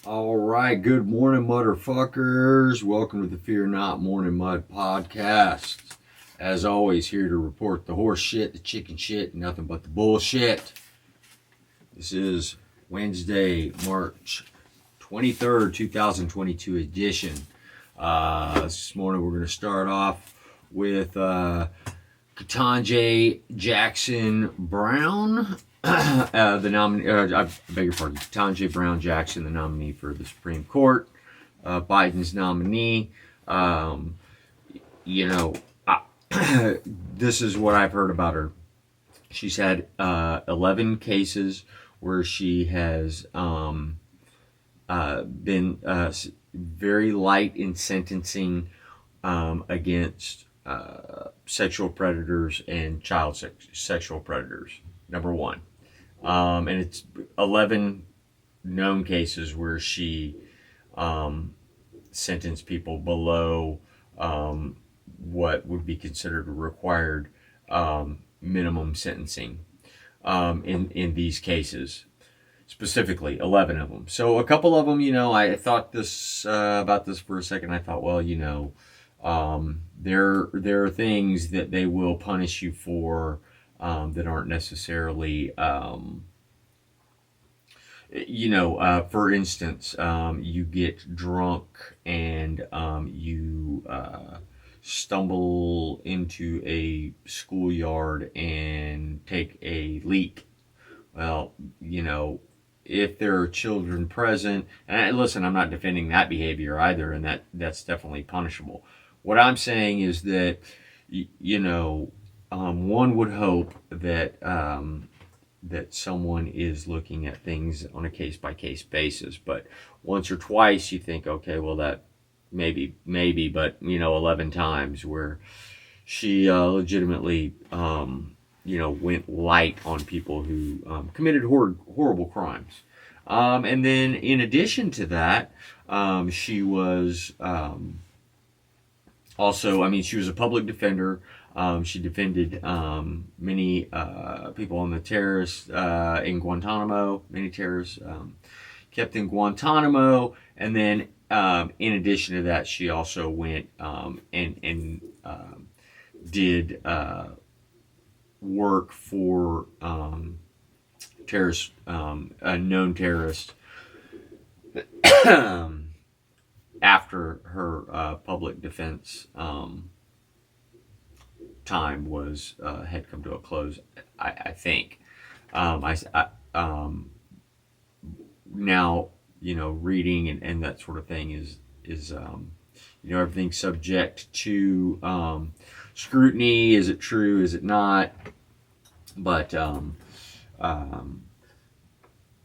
All right, good morning, motherfuckers. Welcome to the Fear-Naught Morning Mud Podcast. As always, here to report the horse shit, the chicken shit, and nothing but the bullshit. This is Wednesday, March 23rd, 2022 edition. This morning we're going to start off with Ketanji Jackson Brown. The nominee, I beg your pardon, Ketanji Brown Jackson, the nominee for the Supreme Court, Biden's nominee. This is what I've heard about her. She's had 11 cases where she has been very light in sentencing against sexual predators and child sexual predators. Number one. And it's 11 known cases where she sentenced people below what would be considered a required minimum sentencing in these cases. Specifically, 11 of them. So a couple of them, I thought this about this for a second. I thought, well, there are things that they will punish you for that aren't necessarily, for instance, you get drunk and you stumble into a schoolyard and take a leak. Well, if there are children present, and listen, I'm not defending that behavior either, and that's definitely punishable. What I'm saying is that, one would hope that that someone is looking at things on a case-by-case basis. But once or twice, you think, okay, well, that maybe, but 11 times where she legitimately, went light on people who committed horrible crimes. And then, in addition to that, she was also, she was a public defender. She defended many people on the terrorists in Guantanamo, many terrorists kept in Guantanamo. And then in addition to that, she also went and did work for terrorists, a known terrorist, after her public defense time was had come to a close, I think. Now, reading and that sort of thing is everything's subject to scrutiny. Is it true? Is it not? But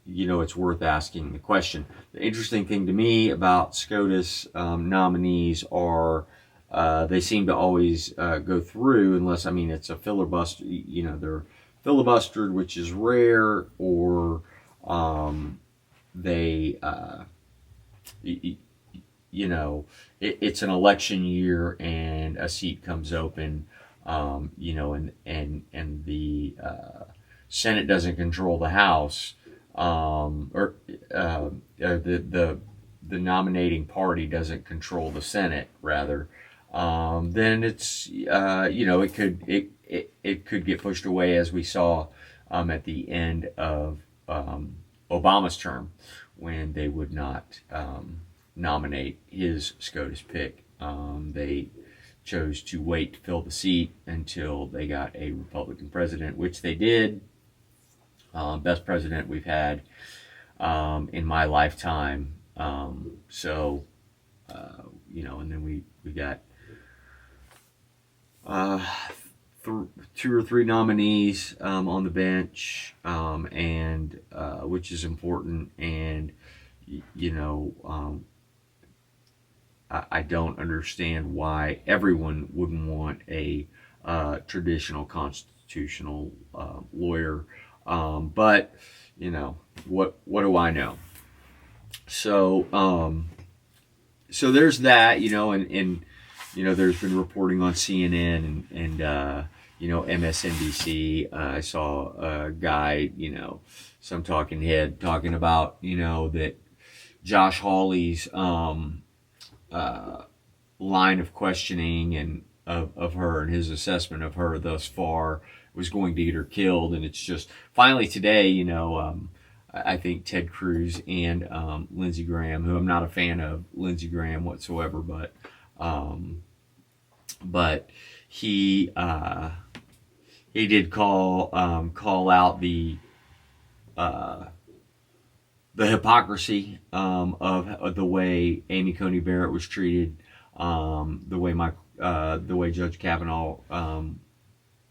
it's worth asking the question. The interesting thing to me about SCOTUS nominees are they seem to always go through, unless, it's a filibuster, they're filibustered, which is rare, or they, it's an election year and a seat comes open, and the Senate doesn't control the House, or the nominating party doesn't control the Senate, rather. Then it's it could get pushed away, as we saw at the end of Obama's term, when they would not nominate his SCOTUS pick. They chose to wait to fill the seat until they got a Republican president, which they did. Best president we've had in my lifetime. And then we got two or three nominees on the bench, and which is important. And I don't understand why everyone wouldn't want a traditional constitutional lawyer, but what do I know? So there's that, and there's been reporting on CNN and MSNBC. I saw a guy, some talking head talking about, that Josh Hawley's line of questioning and of her and his assessment of her thus far was going to get her killed. And it's just finally today, I think Ted Cruz and Lindsey Graham, who I'm not a fan of Lindsey Graham whatsoever, but he did call out the hypocrisy of the way Amy Coney Barrett was treated, the way Judge Kavanaugh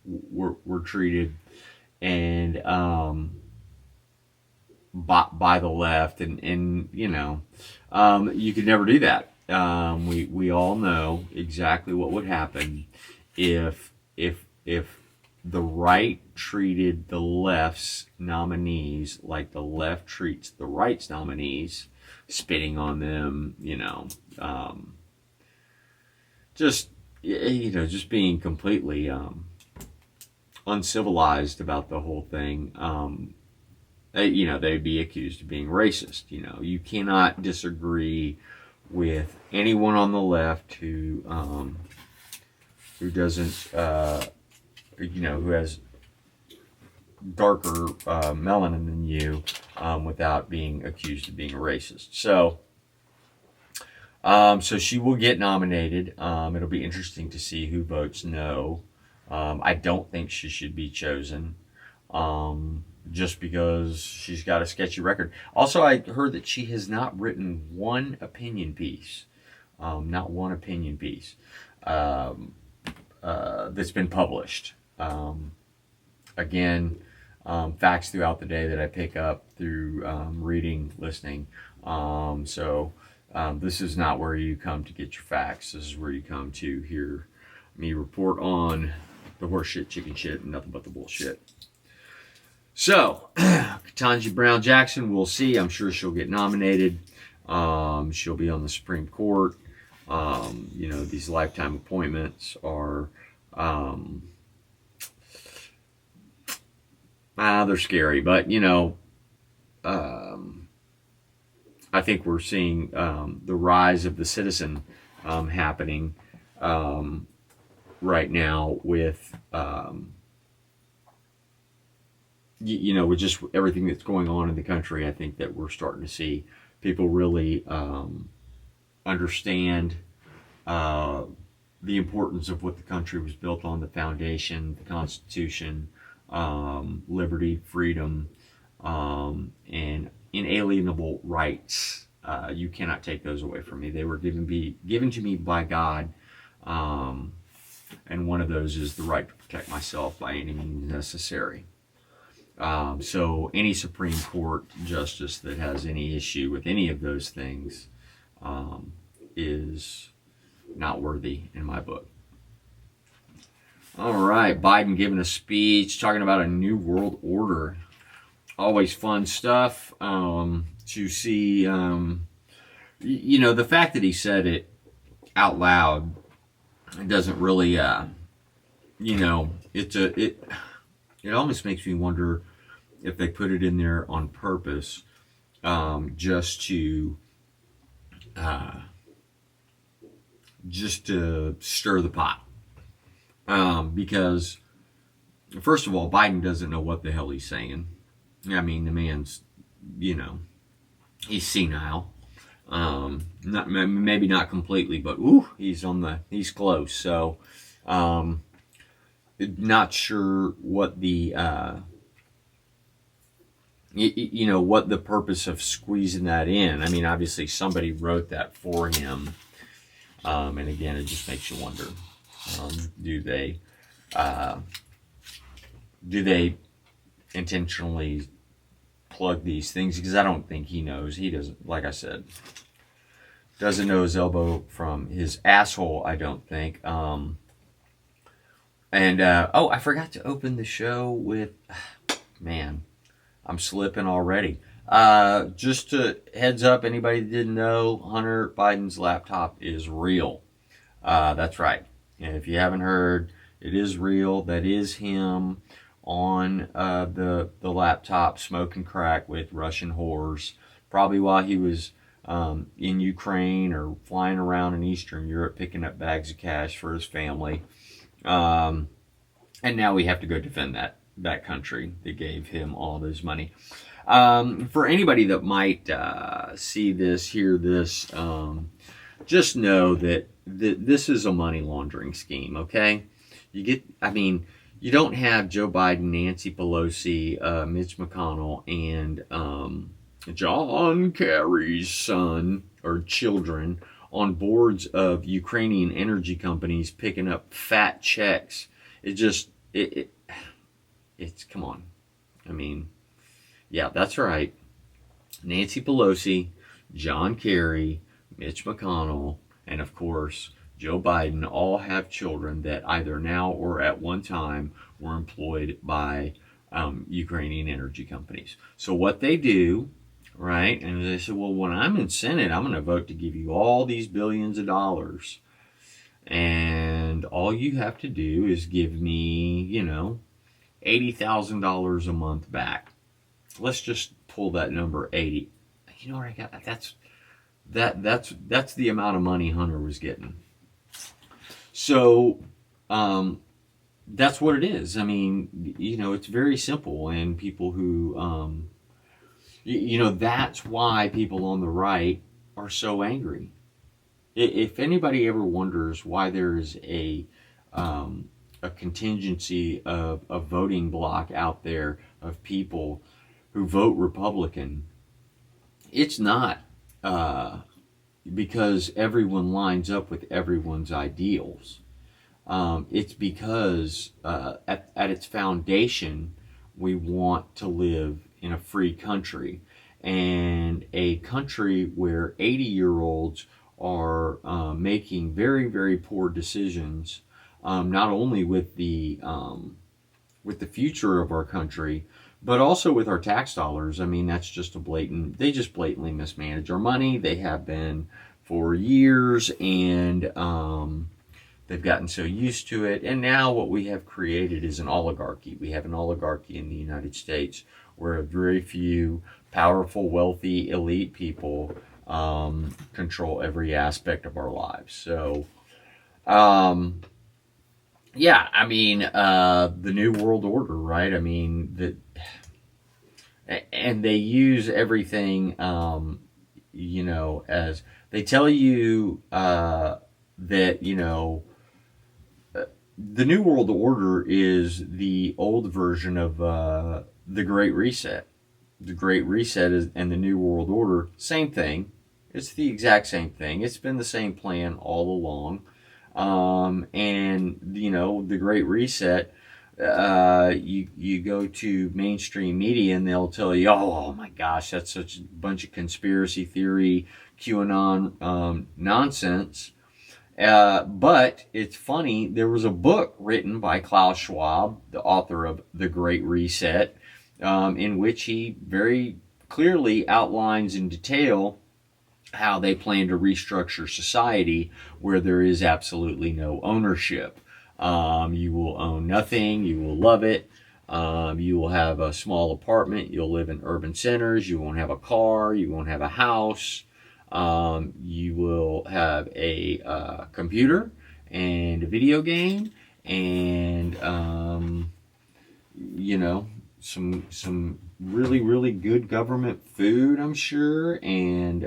were treated, and by the left, and you could never do that. We all know exactly what would happen if the right treated the left's nominees like the left treats the right's nominees, spitting on them, just being completely uncivilized about the whole thing. They'd be accused of being racist. You cannot disagree with anyone on the left who doesn't, who has darker melanin than you, without being accused of being a racist. So she will get nominated. It'll be interesting to see who votes no. I don't think she should be chosen, just because she's got a sketchy record. Also, I heard that she has not written one opinion piece, not one opinion piece, that's been published. Again, facts throughout the day that I pick up through reading, listening. This is not where you come to get your facts. This is where you come to hear me report on the horse shit, chicken shit, and nothing but the bullshit. So, Ketanji Brown Jackson, we'll see. I'm sure she'll get nominated. She'll be on the Supreme Court. These lifetime appointments are, they're scary. But, I think we're seeing the rise of the citizen happening right now with, with just everything that's going on in the country. I think that we're starting to see people really understand the importance of what the country was built on, the foundation, the Constitution, liberty, freedom, and inalienable rights. You cannot take those away from me. They were given to me by God, and one of those is the right to protect myself by any means necessary. So any Supreme Court justice that has any issue with any of those things is not worthy in my book. All right, Biden giving a speech talking about a new world order. Always fun stuff to see. The fact that he said it out loud doesn't really, it almost makes me wonder if they put it in there on purpose, just to stir the pot. Because first of all, Biden doesn't know what the hell he's saying. I mean, the man's, he's senile. Maybe not completely, but he's close. So, not sure what the what the purpose of squeezing that in. I mean, obviously somebody wrote that for him, and again, it just makes you wonder: do they intentionally plug these things? Because I don't think he knows. He doesn't. Like I said, doesn't know his elbow from his asshole. I don't think. I forgot to open the show with, man, I'm slipping already. Just to heads up, anybody that didn't know, Hunter Biden's laptop is real. That's right. And if you haven't heard, it is real. That is him on the laptop smoking crack with Russian whores, probably while he was in Ukraine or flying around in Eastern Europe picking up bags of cash for his family. And now we have to go defend that country that gave him all this money. For anybody that might see this, hear this, just know that this is a money laundering scheme, okay? You don't have Joe Biden, Nancy Pelosi, Mitch McConnell, and John Kerry's son or children on boards of Ukrainian energy companies picking up fat checks. It's come on. Yeah, that's right. Nancy Pelosi, John Kerry, Mitch McConnell, and of course, Joe Biden all have children that either now or at one time were employed by Ukrainian energy companies. So what they do, right, and they say, well, when I'm in Senate, I'm going to vote to give you all these billions of dollars. And all you have to do is give me, $80,000 a month back. Let's just pull that number 80. You know what I got? That's the amount of money Hunter was getting. So that's what it is. It's very simple, and people who that's why people on the right are so angry. If anybody ever wonders why there's a contingency of a voting bloc out there of people who vote Republican, it's not because everyone lines up with everyone's ideals. It's because at its foundation, we want to live in a free country, and a country where 80-year-olds are making very, very poor decisions, not only with the future of our country, but also with our tax dollars. That's just they just blatantly mismanage our money. They have been for years, and they've gotten so used to it. And now what we have created is an oligarchy. We have an oligarchy in the United States where very few powerful, wealthy, elite people control every aspect of our lives. So, the New World Order, right? And they use everything, as they tell you that, the New World Order is the old version of the Great Reset. The Great Reset and the New World Order, same thing. It's the exact same thing. It's been the same plan all along. And the Great Reset, you go to mainstream media and they'll tell you, oh my gosh, that's such a bunch of conspiracy theory, QAnon nonsense. But it's funny, there was a book written by Klaus Schwab, the author of The Great Reset, in which he very clearly outlines in detail how they plan to restructure society where there is absolutely no ownership. You will own nothing. You will love it. You will have a small apartment. You'll live in urban centers. You won't have a car. You won't have a house. You will have a computer and a video game and, some really, really good government food, I'm sure. And,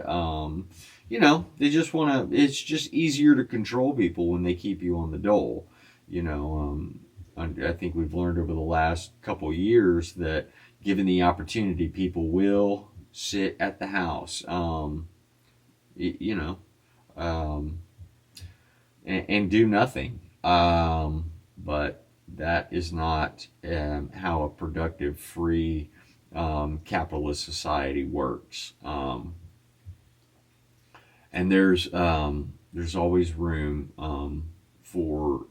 they just want to, it's just easier to control people when they keep you on the dole. I think we've learned over the last couple of years that given the opportunity, people will sit at the house, and do nothing. But that is not how a productive, free, capitalist society works. And there's always room for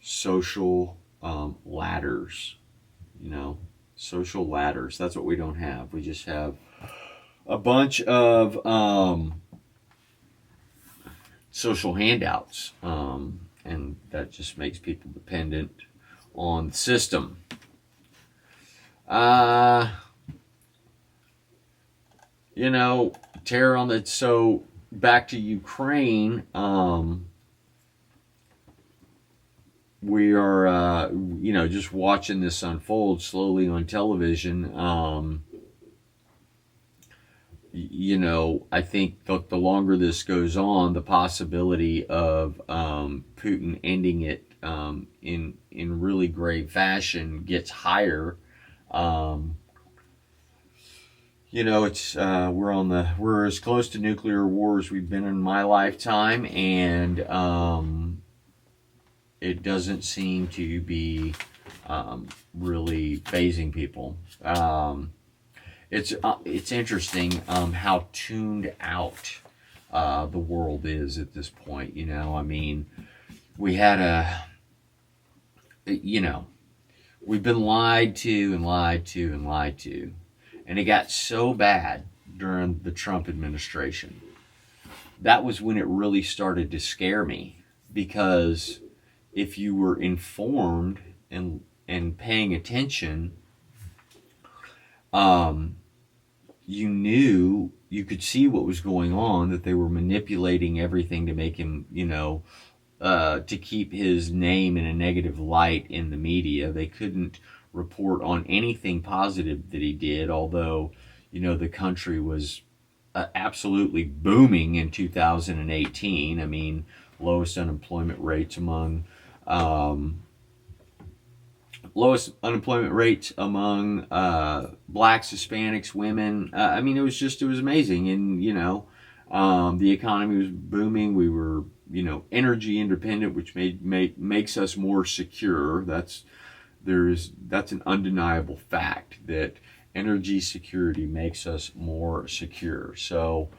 social ladders, social ladders. That's what we don't have. We just have a bunch of social handouts, and that just makes people dependent on the system. you know, terror on the. So back to Ukraine. We are, just watching this unfold slowly on television. I think the longer this goes on, the possibility of Putin ending it in really grave fashion gets higher. Um, it's we're as close to nuclear war as we've been in my lifetime, and it doesn't seem to be really phasing people. It's interesting how tuned out the world is at this point. I mean, we had we've been lied to and lied to and lied to, and it got so bad during the Trump administration. That was when it really started to scare me, because if you were informed and paying attention, you could see what was going on, that they were manipulating everything to make him, to keep his name in a negative light in the media. They couldn't report on anything positive that he did, although, the country was absolutely booming in 2018. I mean, lowest unemployment rates among blacks, Hispanics, women. I mean, it was amazing, and the economy was booming. We were energy independent, which makes us more secure. That's an undeniable fact, that energy security makes us more secure. So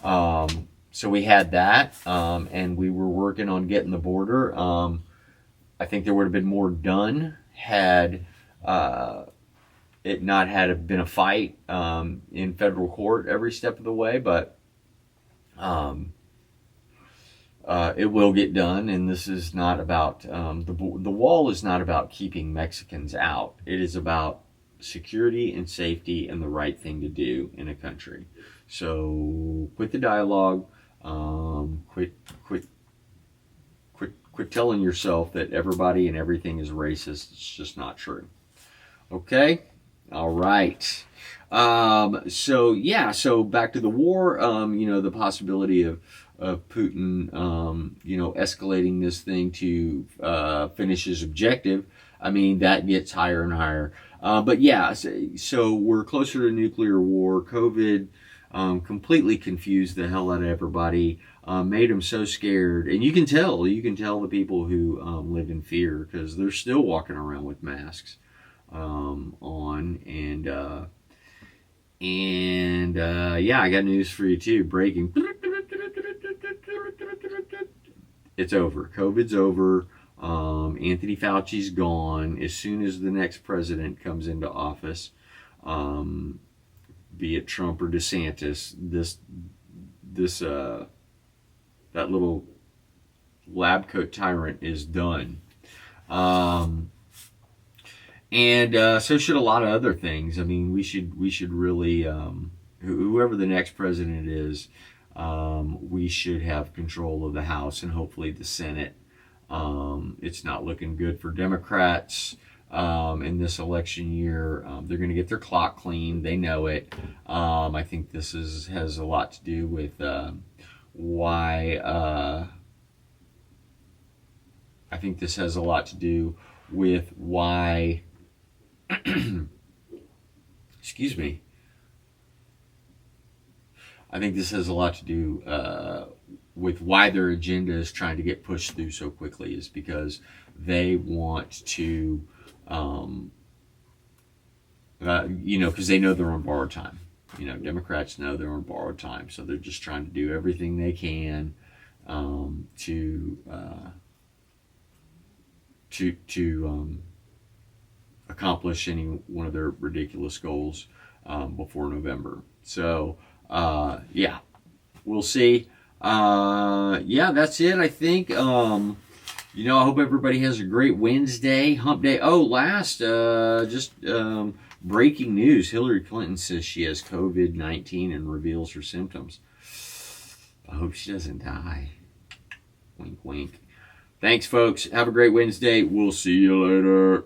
we had that, and we were working on getting the border. I think there would have been more done had it not had been a fight in federal court every step of the way, but it will get done. And this is not about the wall is not about keeping Mexicans out. It is about security and safety and the right thing to do in a country. So quit the dialogue. Quit telling yourself that everybody and everything is racist. It's just not true. Okay? All right. So back to the war, the possibility of Putin, escalating this thing to finish his objective. I mean, that gets higher and higher. But yeah, so we're closer to nuclear war. COVID completely confused the hell out of everybody. Made them so scared, and you can tell the people who lived in fear, because they're still walking around with masks on, yeah, I got news for you too. Breaking, it's over. COVID's over. Anthony Fauci's gone. As soon as the next president comes into office, be it Trump or DeSantis, that little lab coat tyrant is done. And so should a lot of other things. I mean, we should really, whoever the next president is, we should have control of the House and hopefully the Senate. It's not looking good for Democrats in this election year. They're going to get their clock cleaned. They know it. I think this has a lot to do with why. I think this has a lot to do with why. Excuse me. I think this has a lot to do with why their agenda is trying to get pushed through so quickly, is because they want to, because they know they're on borrowed time. Democrats know they're on borrowed time, so they're just trying to do everything they can to accomplish any one of their ridiculous goals before November. So, yeah, we'll see. Yeah, that's it, I think. I hope everybody has a great Wednesday, hump day. Oh, Breaking news, Hillary Clinton says she has COVID-19 and reveals her symptoms. I hope she doesn't die. Wink, wink. Thanks, folks. Have a great Wednesday. We'll see you later.